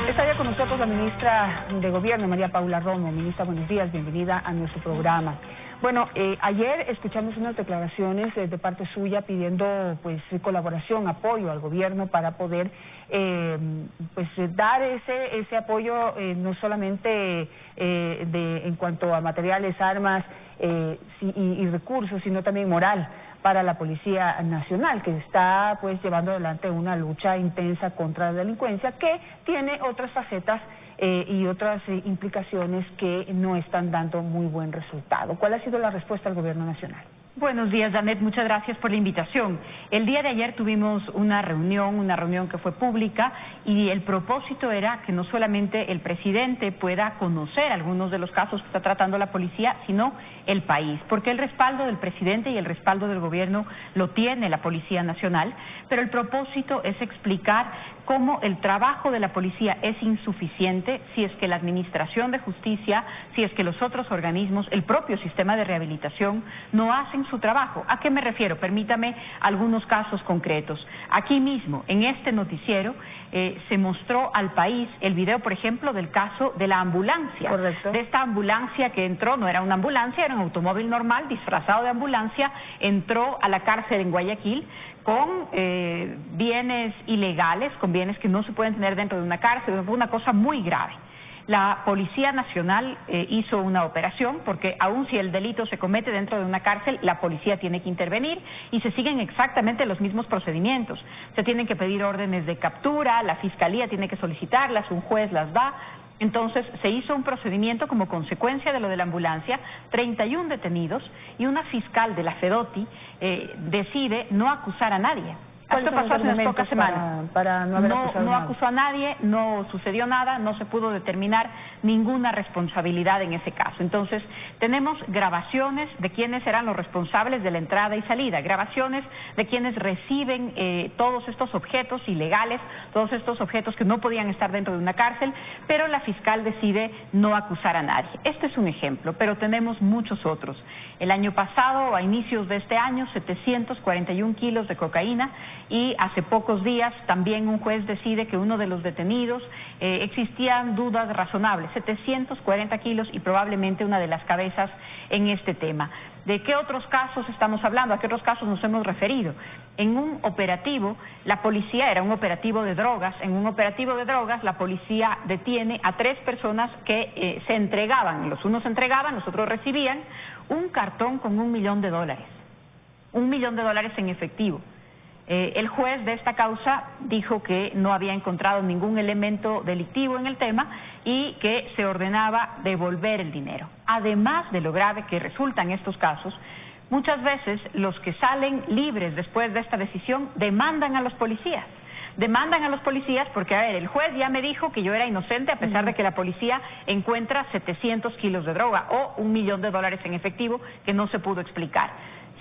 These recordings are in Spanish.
Está ya con nosotros la ministra de Gobierno, María Paula Romo. Ministra, buenos días, bienvenida a nuestro programa. Bueno, ayer escuchamos unas declaraciones de parte suya pidiendo pues colaboración, apoyo al gobierno para poder dar ese apoyo no solamente en cuanto a materiales, armas y recursos, sino también moral para la Policía Nacional, que está pues llevando adelante una lucha intensa contra la delincuencia que tiene otras facetas y otras implicaciones que no están dando muy buen resultado. ¿Cuál ha sido la respuesta del Gobierno Nacional? Buenos días, Janet, muchas gracias por la invitación. El día de ayer tuvimos una reunión que fue pública, y el propósito era que no solamente el presidente pueda conocer algunos de los casos que está tratando la policía, sino el país, porque el respaldo del presidente y el respaldo del gobierno lo tiene la Policía Nacional, pero el propósito es explicar cómo el trabajo de la policía es insuficiente si es que la Administración de Justicia, si es que los otros organismos, el propio sistema de rehabilitación no hacen su trabajo. ¿A qué me refiero? Permítame algunos casos concretos. Aquí mismo, en este noticiero, se mostró al país el video, por ejemplo, del caso de la ambulancia. Correcto. De esta ambulancia que entró, no era una ambulancia, era un automóvil normal disfrazado de ambulancia, entró a la cárcel en Guayaquil con bienes ilegales, con bienes que no se pueden tener dentro de una cárcel. Fue una cosa muy grave. La Policía Nacional hizo una operación, porque aun si el delito se comete dentro de una cárcel, la policía tiene que intervenir y se siguen exactamente los mismos procedimientos. Se tienen que pedir órdenes de captura, la Fiscalía tiene que solicitarlas, un juez las da. Entonces se hizo un procedimiento como consecuencia de lo de la ambulancia, 31 detenidos, y una fiscal de la FEDOTI decide no acusar a nadie. Esto pasó hace unas pocas semanas. Para no acusó a nadie, no sucedió nada, no se pudo determinar ninguna responsabilidad en ese caso. Entonces, tenemos grabaciones de quiénes eran los responsables de la entrada y salida, grabaciones de quienes reciben todos estos objetos ilegales, todos estos objetos que no podían estar dentro de una cárcel, pero la fiscal decide no acusar a nadie. Este es un ejemplo, pero tenemos muchos otros. El año pasado, a inicios de este año, 741 kilos de cocaína. Y hace pocos días también un juez decide que uno de los detenidos existían dudas razonables, 740 kilos y probablemente una de las cabezas en este tema. ¿De qué otros casos estamos hablando? ¿A qué otros casos nos hemos referido? En un operativo, la policía, era un operativo de drogas, en un operativo de drogas la policía detiene a 3 personas que se entregaban, los unos se entregaban, los otros recibían un cartón con $1 millón, $1 millón en efectivo. El juez de esta causa dijo que no había encontrado ningún elemento delictivo en el tema y que se ordenaba devolver el dinero. Además de lo grave que resultan estos casos, muchas veces los que salen libres después de esta decisión demandan a los policías. Demandan a los policías porque, a ver, el juez ya me dijo que yo era inocente a pesar de que la policía encuentra 700 kilos de droga o $1 millón en efectivo que no se pudo explicar.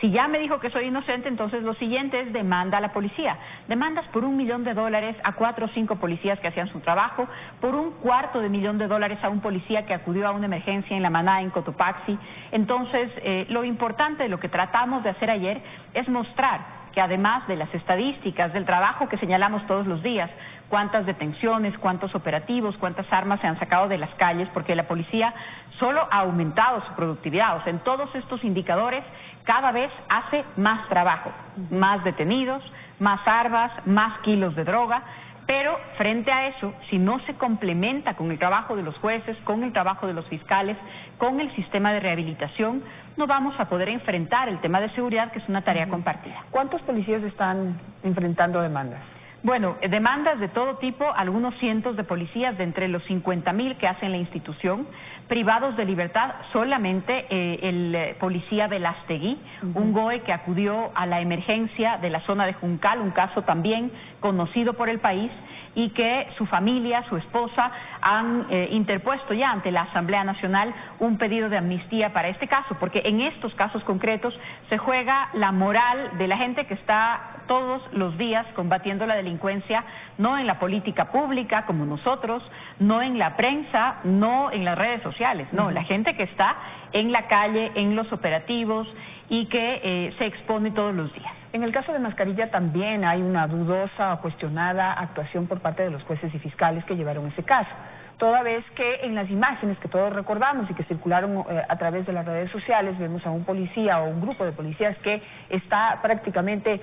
Si ya me dijo que soy inocente, entonces lo siguiente es demanda a la policía. Demandas por $1 millón a 4 o 5 policías que hacían su trabajo, por $250,000 a un policía que acudió a una emergencia en La Maná, en Cotopaxi. Entonces, lo importante de lo que tratamos de hacer ayer es mostrar que además de las estadísticas, del trabajo que señalamos todos los días, cuántas detenciones, cuántos operativos, cuántas armas se han sacado de las calles, porque la policía solo ha aumentado su productividad. O sea, en todos estos indicadores cada vez hace más trabajo, más detenidos, más armas, más kilos de droga. Pero frente a eso, si no se complementa con el trabajo de los jueces, con el trabajo de los fiscales, con el sistema de rehabilitación, no vamos a poder enfrentar el tema de seguridad, que es una tarea compartida. ¿Cuántos policías están enfrentando demandas? Bueno, demandas de todo tipo, algunos cientos de policías, de entre los 50,000 que hacen la institución, privados de libertad, solamente el policía Velastegui, un GOE que acudió a la emergencia de la zona de Juncal, un caso también conocido por el país, y que su familia, su esposa, han interpuesto ya ante la Asamblea Nacional un pedido de amnistía para este caso, porque en estos casos concretos se juega la moral de la gente que está todos los días combatiendo la delincuencia, no en la política pública como nosotros, no en la prensa, no en las redes sociales, no, la gente que está en la calle, en los operativos y que se expone todos los días. En el caso de Mascarilla también hay una dudosa o cuestionada actuación por por parte de los jueces y fiscales que llevaron ese caso. Toda vez que en las imágenes que todos recordamos y que circularon a través de las redes sociales, vemos a un policía o un grupo de policías que está prácticamente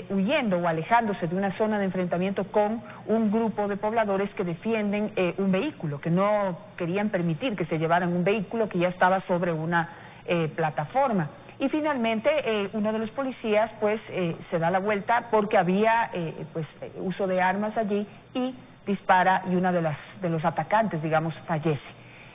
huyendo o alejándose de una zona de enfrentamiento con un grupo de pobladores que defienden un vehículo, que no querían permitir que se llevaran un vehículo que ya estaba sobre una plataforma. Y finalmente uno de los policías pues se da la vuelta porque había uso de armas allí y dispara, y una de los atacantes, digamos, fallece.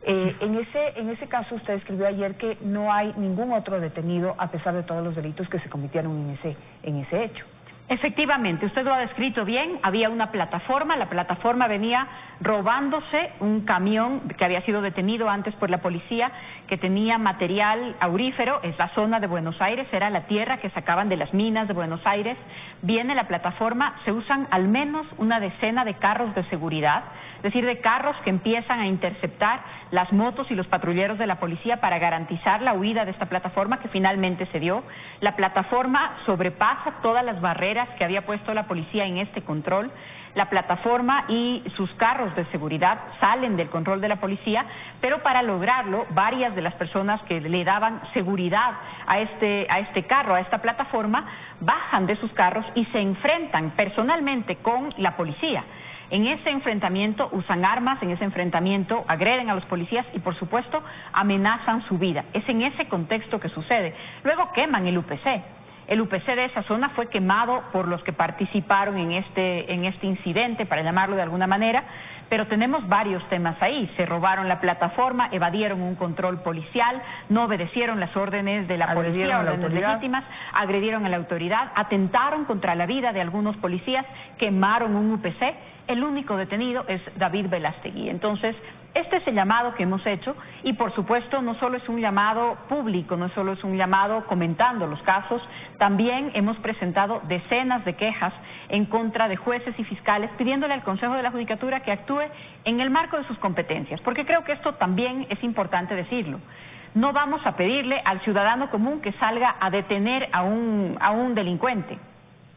En ese caso usted escribió ayer que no hay ningún otro detenido a pesar de todos los delitos que se cometieron en ese hecho. Efectivamente, usted lo ha descrito bien, había una plataforma, la plataforma venía robándose un camión que había sido detenido antes por la policía, que tenía material aurífero, es la zona de Buenos Aires, era la tierra que sacaban de las minas de Buenos Aires, viene la plataforma, se usan al menos una decena de carros de seguridad, es decir, de carros que empiezan a interceptar las motos y los patrulleros de la policía para garantizar la huida de esta plataforma que finalmente se dio. La plataforma sobrepasa todas las barreras que había puesto la policía en este control. La plataforma y sus carros de seguridad salen del control de la policía, pero para lograrlo, varias de las personas que le daban seguridad a este carro, a esta plataforma, bajan de sus carros y se enfrentan personalmente con la policía. En ese enfrentamiento usan armas, en ese enfrentamiento agreden a los policías y, por supuesto, amenazan su vida. Es en ese contexto que sucede. Luego queman el UPC. El UPC de esa zona fue quemado por los que participaron en este incidente, para llamarlo de alguna manera, pero tenemos varios temas ahí. Se robaron la plataforma, evadieron un control policial, no obedecieron las órdenes de la policía, órdenes legítimas, agredieron a la autoridad, atentaron contra la vida de algunos policías, quemaron un UPC. El único detenido es David Velastegui. Entonces, este es el llamado que hemos hecho y, por supuesto, no solo es un llamado público, no solo es un llamado comentando los casos, también hemos presentado decenas de quejas en contra de jueces y fiscales pidiéndole al Consejo de la Judicatura que actúe en el marco de sus competencias, porque creo que esto también es importante decirlo. No vamos a pedirle al ciudadano común que salga a detener a un delincuente.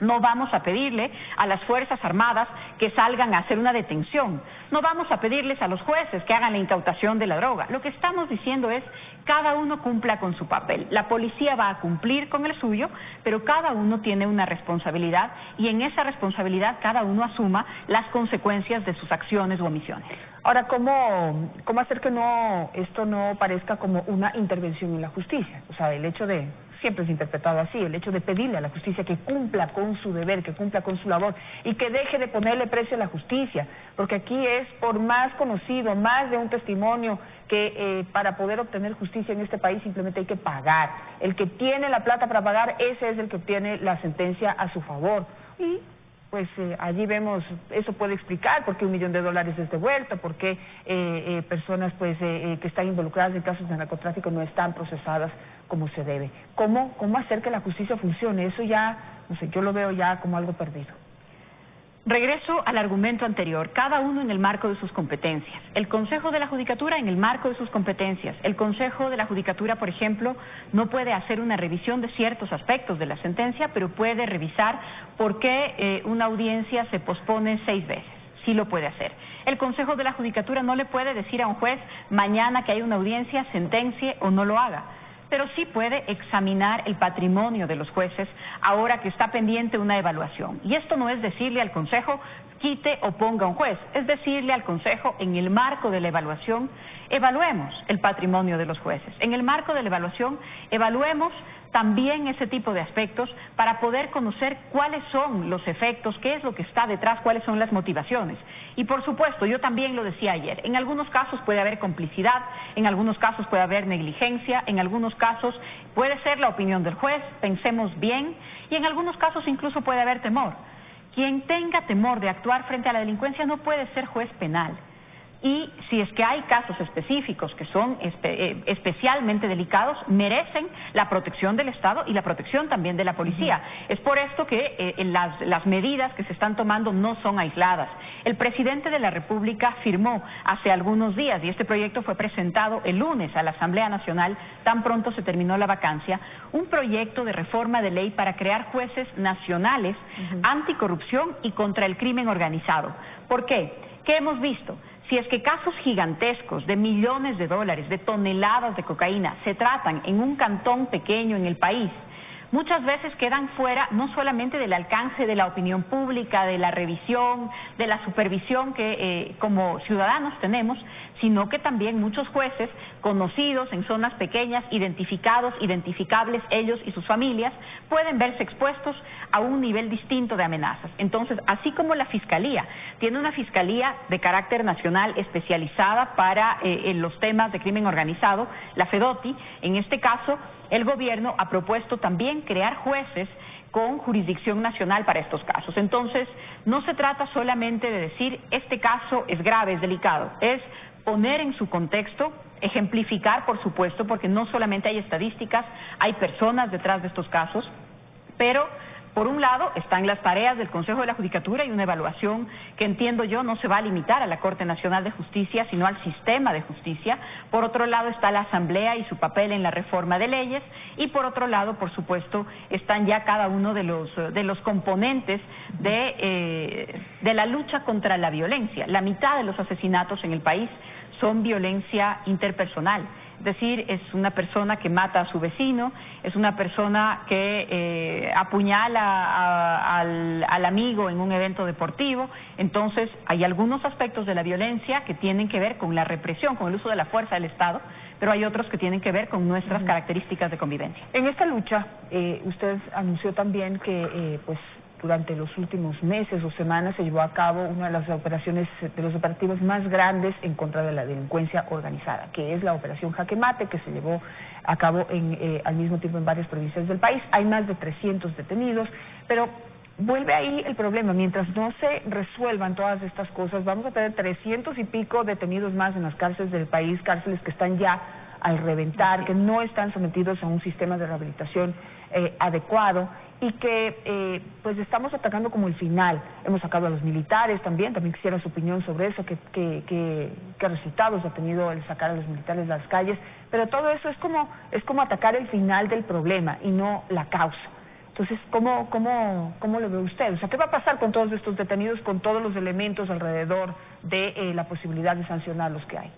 No vamos a pedirle a las Fuerzas Armadas que salgan a hacer una detención. No vamos a pedirles a los jueces que hagan la incautación de la droga. Lo que estamos diciendo es, cada uno cumpla con su papel. La policía va a cumplir con el suyo, pero cada uno tiene una responsabilidad y en esa responsabilidad cada uno asuma las consecuencias de sus acciones u omisiones. Ahora, ¿cómo hacer que esto no parezca como una intervención en la justicia? O sea, el hecho de... siempre es interpretado así, el hecho de pedirle a la justicia que cumpla con su deber, que cumpla con su labor y que deje de ponerle precio a la justicia, porque aquí es por más conocido, más de un testimonio que para poder obtener justicia en este país simplemente hay que pagar. El que tiene la plata para pagar, ese es el que obtiene la sentencia a su favor. Y pues allí vemos, eso puede explicar por qué $1 millón es devuelto, por qué personas que están involucradas en casos de narcotráfico no están procesadas como se debe. ¿Cómo hacer que la justicia funcione? Eso ya, no sé, yo lo veo ya como algo perdido. Regreso al argumento anterior, cada uno en el marco de sus competencias. El Consejo de la Judicatura en el marco de sus competencias. El Consejo de la Judicatura, por ejemplo, no puede hacer una revisión de ciertos aspectos de la sentencia, pero puede revisar por qué una audiencia se pospone 6 veces. Sí lo puede hacer. El Consejo de la Judicatura no le puede decir a un juez mañana que hay una audiencia, sentencie o no lo haga, pero sí puede examinar el patrimonio de los jueces ahora que está pendiente una evaluación. Y esto no es decirle al Consejo quite o ponga un juez, es decirle al Consejo en el marco de la evaluación evaluemos el patrimonio de los jueces. En el marco de la evaluación evaluemos también ese tipo de aspectos para poder conocer cuáles son los efectos, qué es lo que está detrás, cuáles son las motivaciones. Y por supuesto, yo también lo decía ayer, en algunos casos puede haber complicidad, en algunos casos puede haber negligencia, en algunos casos puede ser la opinión del juez, pensemos bien, y en algunos casos incluso puede haber temor. Quien tenga temor de actuar frente a la delincuencia no puede ser juez penal. y si es que hay casos específicos que son especialmente delicados, merecen la protección del Estado y la protección también de la policía. Es por esto que las medidas que se están tomando no son aisladas. El presidente de la República firmó hace algunos días, y este proyecto fue presentado el lunes a la Asamblea Nacional, tan pronto se terminó la vacancia, un proyecto de reforma de ley para crear jueces nacionales anticorrupción y contra el crimen organizado. ¿Por qué? ¿Qué hemos visto? Si es que casos gigantescos de millones de dólares, de toneladas de cocaína, se tratan en un cantón pequeño en el país, muchas veces quedan fuera no solamente del alcance de la opinión pública, de la revisión, de la supervisión que como ciudadanos tenemos, sino que también muchos jueces conocidos en zonas pequeñas, identificados, identificables ellos y sus familias, pueden verse expuestos a un nivel distinto de amenazas. Entonces, así como la Fiscalía tiene una Fiscalía de carácter nacional especializada para los temas de crimen organizado, la FEDOTI, en este caso, el gobierno ha propuesto también crear jueces con jurisdicción nacional para estos casos. Entonces, no se trata solamente de decir, este caso es grave, es delicado, es poner en su contexto, ejemplificar, por supuesto, porque no solamente hay estadísticas, hay personas detrás de estos casos, pero por un lado están las tareas del Consejo de la Judicatura y una evaluación que entiendo yo no se va a limitar a la Corte Nacional de Justicia, sino al sistema de justicia. Por otro lado está la Asamblea y su papel en la reforma de leyes, y por otro lado, por supuesto, están ya cada uno de los componentes de la lucha contra la violencia. La mitad de los asesinatos en el país son violencia interpersonal. Es decir, es una persona que mata a su vecino, es una persona que apuñala al amigo en un evento deportivo. Entonces, hay algunos aspectos de la violencia que tienen que ver con la represión, con el uso de la fuerza del Estado, pero hay otros que tienen que ver con nuestras características de convivencia. En esta lucha, usted anunció también que durante los últimos meses o semanas se llevó a cabo una de las operaciones, de los operativos más grandes en contra de la delincuencia organizada, que es la operación Jaque Mate, que se llevó a cabo al mismo tiempo en varias provincias del país. Hay más de 300 detenidos, pero vuelve ahí el problema. Mientras no se resuelvan todas estas cosas, vamos a tener 300 y pico detenidos más en las cárceles del país, cárceles que están ya al reventar, que no están sometidos a un sistema de rehabilitación adecuado, y que pues estamos atacando como el final. Hemos sacado a los militares también quisiera su opinión sobre eso, qué resultados ha tenido el sacar a los militares de las calles, pero todo eso es como atacar el final del problema y no la causa. Entonces, ¿cómo lo ve usted? O sea, ¿qué va a pasar con todos estos detenidos, con todos los elementos alrededor de la posibilidad de sancionar los que hay?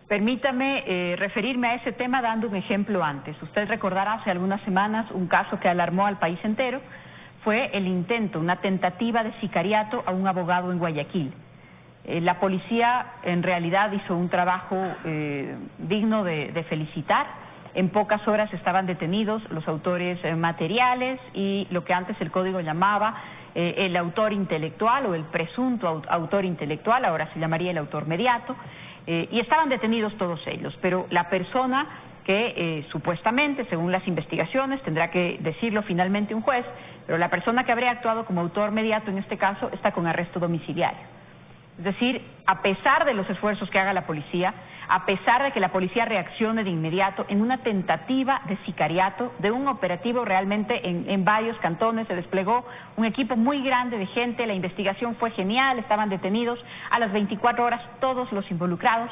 Permítame referirme a ese tema dando un ejemplo antes. Usted recordará hace algunas semanas un caso que alarmó al país entero, fue el intento, una tentativa de sicariato a un abogado en Guayaquil. La policía en realidad hizo un trabajo digno de felicitar. En pocas horas estaban detenidos los autores materiales y lo que antes el código llamaba el autor intelectual o el presunto autor intelectual, ahora se llamaría el autor mediato. Y estaban detenidos todos ellos, pero la persona que supuestamente, según las investigaciones, tendrá que decirlo finalmente un juez, pero la persona que habría actuado como autor mediato en este caso está con arresto domiciliario. Es decir, a pesar de los esfuerzos que haga la policía, a pesar de que la policía reaccione de inmediato en una tentativa de sicariato, de un operativo realmente en varios cantones, se desplegó un equipo muy grande de gente, la investigación fue genial, estaban detenidos a las 24 horas todos los involucrados.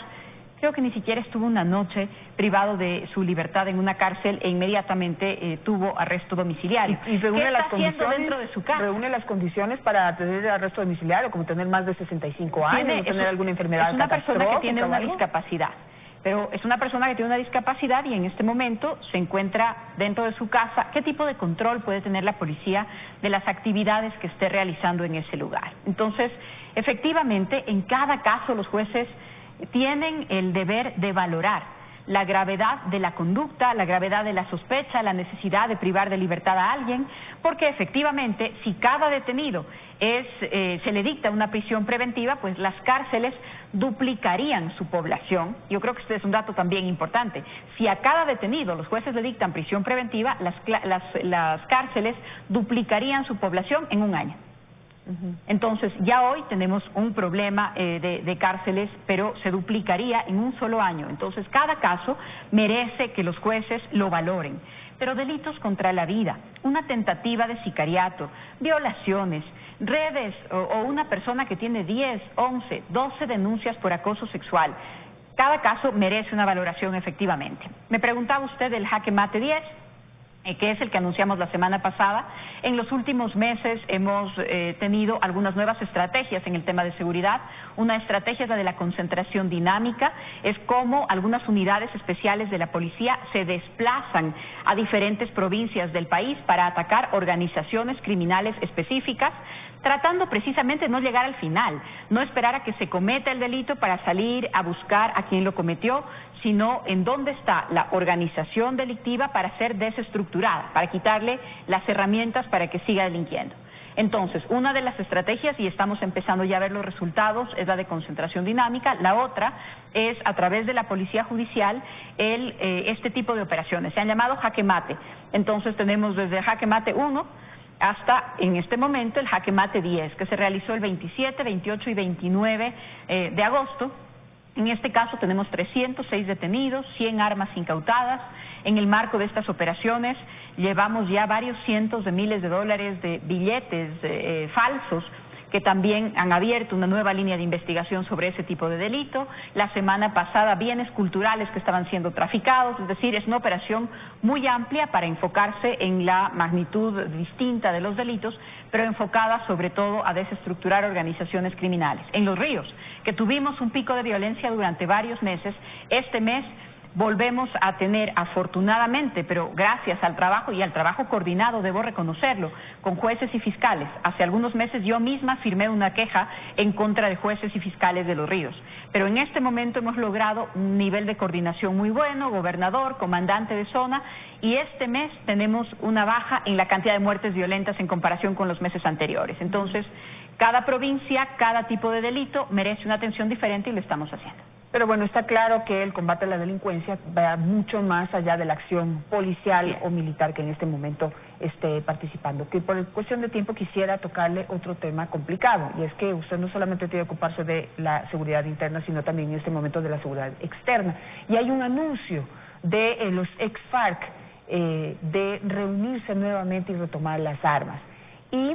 Creo que ni siquiera estuvo una noche privado de su libertad en una cárcel e inmediatamente tuvo arresto domiciliario. ¿Y reúne las condiciones dentro de su casa? ¿Reúne las condiciones para tener arresto domiciliario, como tener más de 65 años, tener alguna enfermedad? Es una persona que tiene una discapacidad, pero es una persona que tiene una discapacidad y en este momento se encuentra dentro de su casa. ¿Qué tipo de control puede tener la policía de las actividades que esté realizando en ese lugar? Entonces, efectivamente, en cada caso los jueces tienen el deber de valorar la gravedad de la conducta, la gravedad de la sospecha, la necesidad de privar de libertad a alguien, porque efectivamente, si cada detenido se le dicta una prisión preventiva, pues las cárceles duplicarían su población. Yo creo que este es un dato también importante. Si a cada detenido los jueces le dictan prisión preventiva, las cárceles duplicarían su población en un año. Entonces, ya hoy tenemos un problema de cárceles, pero se duplicaría en un solo año. Entonces, cada caso merece que los jueces lo valoren. Pero delitos contra la vida, una tentativa de sicariato, violaciones, redes o una persona que tiene 10, 11, 12 denuncias por acoso sexual, cada caso merece una valoración efectivamente. Me preguntaba usted del Jaque Mate 10, que es el que anunciamos la semana pasada. En los últimos meses hemos tenido algunas nuevas estrategias en el tema de seguridad. Una estrategia es la de la concentración dinámica, es como algunas unidades especiales de la policía se desplazan a diferentes provincias del país para atacar organizaciones criminales específicas, tratando precisamente de no llegar al final, no esperar a que se cometa el delito para salir a buscar a quien lo cometió, sino en dónde está la organización delictiva para ser desestructurada, para quitarle las herramientas para que siga delinquiendo. Entonces, una de las estrategias, y estamos empezando ya a ver los resultados, es la de concentración dinámica. La otra es, a través de la Policía Judicial, este tipo de operaciones. Se han llamado Jaque Mate. Entonces, tenemos desde Jaque Mate 1 hasta, en este momento, el Jaque Mate 10, que se realizó el 27, 28 y 29 de agosto. En este caso tenemos 306 detenidos, 100 armas incautadas. En el marco de estas operaciones llevamos ya varios cientos de miles de dólares de billetes falsos, que también han abierto una nueva línea de investigación sobre ese tipo de delito. La semana pasada, bienes culturales que estaban siendo traficados, es decir, es una operación muy amplia para enfocarse en la magnitud distinta de los delitos, pero enfocada sobre todo a desestructurar organizaciones criminales. En Los Ríos, que tuvimos un pico de violencia durante varios meses, este mes volvemos a tener, afortunadamente, pero gracias al trabajo y al trabajo coordinado, debo reconocerlo, con jueces y fiscales. Hace algunos meses yo misma firmé una queja en contra de jueces y fiscales de Los Ríos. Pero en este momento hemos logrado un nivel de coordinación muy bueno, gobernador, comandante de zona, y este mes tenemos una baja en la cantidad de muertes violentas en comparación con los meses anteriores. Entonces, cada provincia, cada tipo de delito merece una atención diferente y lo estamos haciendo. Pero bueno, está claro que el combate a la delincuencia va mucho más allá de la acción policial o militar que en este momento esté participando. Que por cuestión de tiempo quisiera tocarle otro tema complicado, y es que usted no solamente tiene que ocuparse de la seguridad interna, sino también en este momento de la seguridad externa. Y hay un anuncio de los ex-FARC de reunirse nuevamente y retomar las armas. Y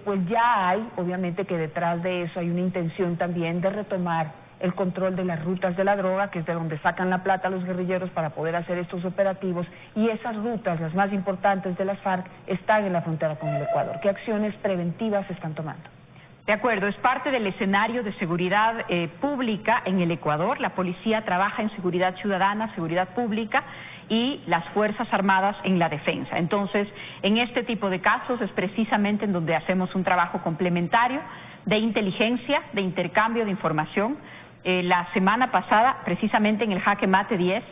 pues ya hay, obviamente que detrás de eso hay una intención también de retomar el control de las rutas de la droga, que es de donde sacan la plata los guerrilleros para poder hacer estos operativos, y esas rutas, las más importantes de las FARC, están en la frontera con el Ecuador. ¿Qué acciones preventivas se están tomando? De acuerdo, es parte del escenario de seguridad pública en el Ecuador. La policía trabaja en seguridad ciudadana, seguridad pública, y las Fuerzas Armadas en la defensa. Entonces, en este tipo de casos es precisamente en donde hacemos un trabajo complementario de inteligencia, de intercambio de información. La semana pasada, precisamente en el Jaque Mate 10,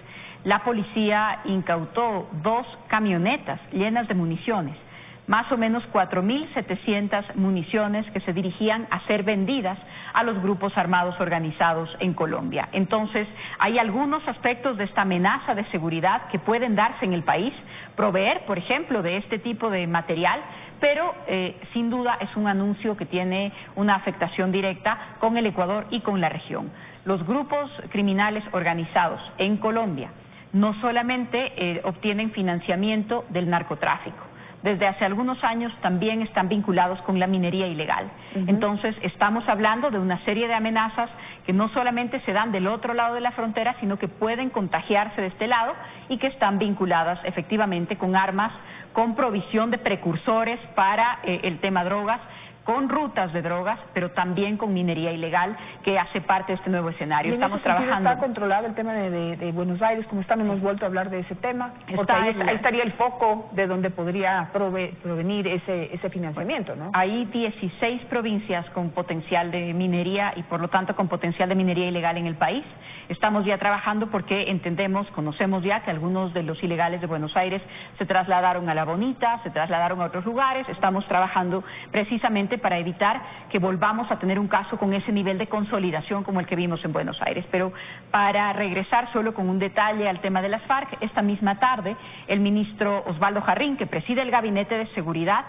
la policía incautó 2 camionetas llenas de municiones, más o menos 4.700 municiones que se dirigían a ser vendidas a los grupos armados organizados en Colombia. Entonces, hay algunos aspectos de esta amenaza de seguridad que pueden darse en el país, proveer, por ejemplo, de este tipo de material, pero sin duda es un anuncio que tiene una afectación directa con el Ecuador y con la región. Los grupos criminales organizados en Colombia no solamente obtienen financiamiento del narcotráfico, desde hace algunos años también están vinculados con la minería ilegal. Entonces, estamos hablando de una serie de amenazas que no solamente se dan del otro lado de la frontera, sino que pueden contagiarse de este lado y que están vinculadas efectivamente con armas, con provisión de precursores para el tema drogas, con rutas de drogas, pero también con minería ilegal, que hace parte de este nuevo escenario. Estamos trabajando. ¿Está controlado el tema de Buenos Aires? ¿Cómo está? No hemos vuelto a hablar de ese tema, porque ahí estaría el foco de donde podría provenir ese financiamiento, ¿no? Hay 16 provincias con potencial de minería y por lo tanto con potencial de minería ilegal en el país. Estamos ya trabajando porque entendemos, conocemos ya que algunos de los ilegales de Buenos Aires se trasladaron a La Bonita, se trasladaron a otros lugares. Estamos trabajando precisamente para evitar que volvamos a tener un caso con ese nivel de consolidación como el que vimos en Buenos Aires. Pero para regresar solo con un detalle al tema de las FARC, esta misma tarde el ministro Osvaldo Jarrín, que preside el Gabinete de Seguridad,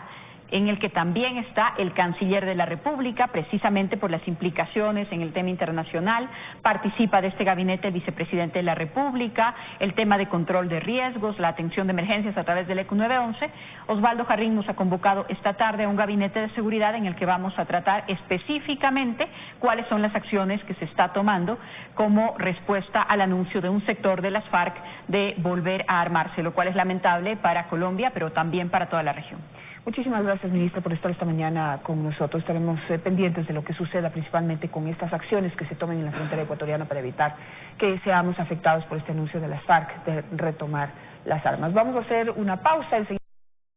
en el que también está el canciller de la República, precisamente por las implicaciones en el tema internacional. Participa de este gabinete el vicepresidente de la República, el tema de control de riesgos, la atención de emergencias a través del ECO 911. Osvaldo Jarrín nos ha convocado esta tarde a un gabinete de seguridad en el que vamos a tratar específicamente cuáles son las acciones que se está tomando como respuesta al anuncio de un sector de las FARC de volver a armarse, lo cual es lamentable para Colombia, pero también para toda la región. Muchísimas gracias, ministra, por estar esta mañana con nosotros. Estaremos pendientes de lo que suceda, principalmente con estas acciones que se tomen en la frontera ecuatoriana para evitar que seamos afectados por este anuncio de las FARC de retomar las armas. Vamos a hacer una pausa.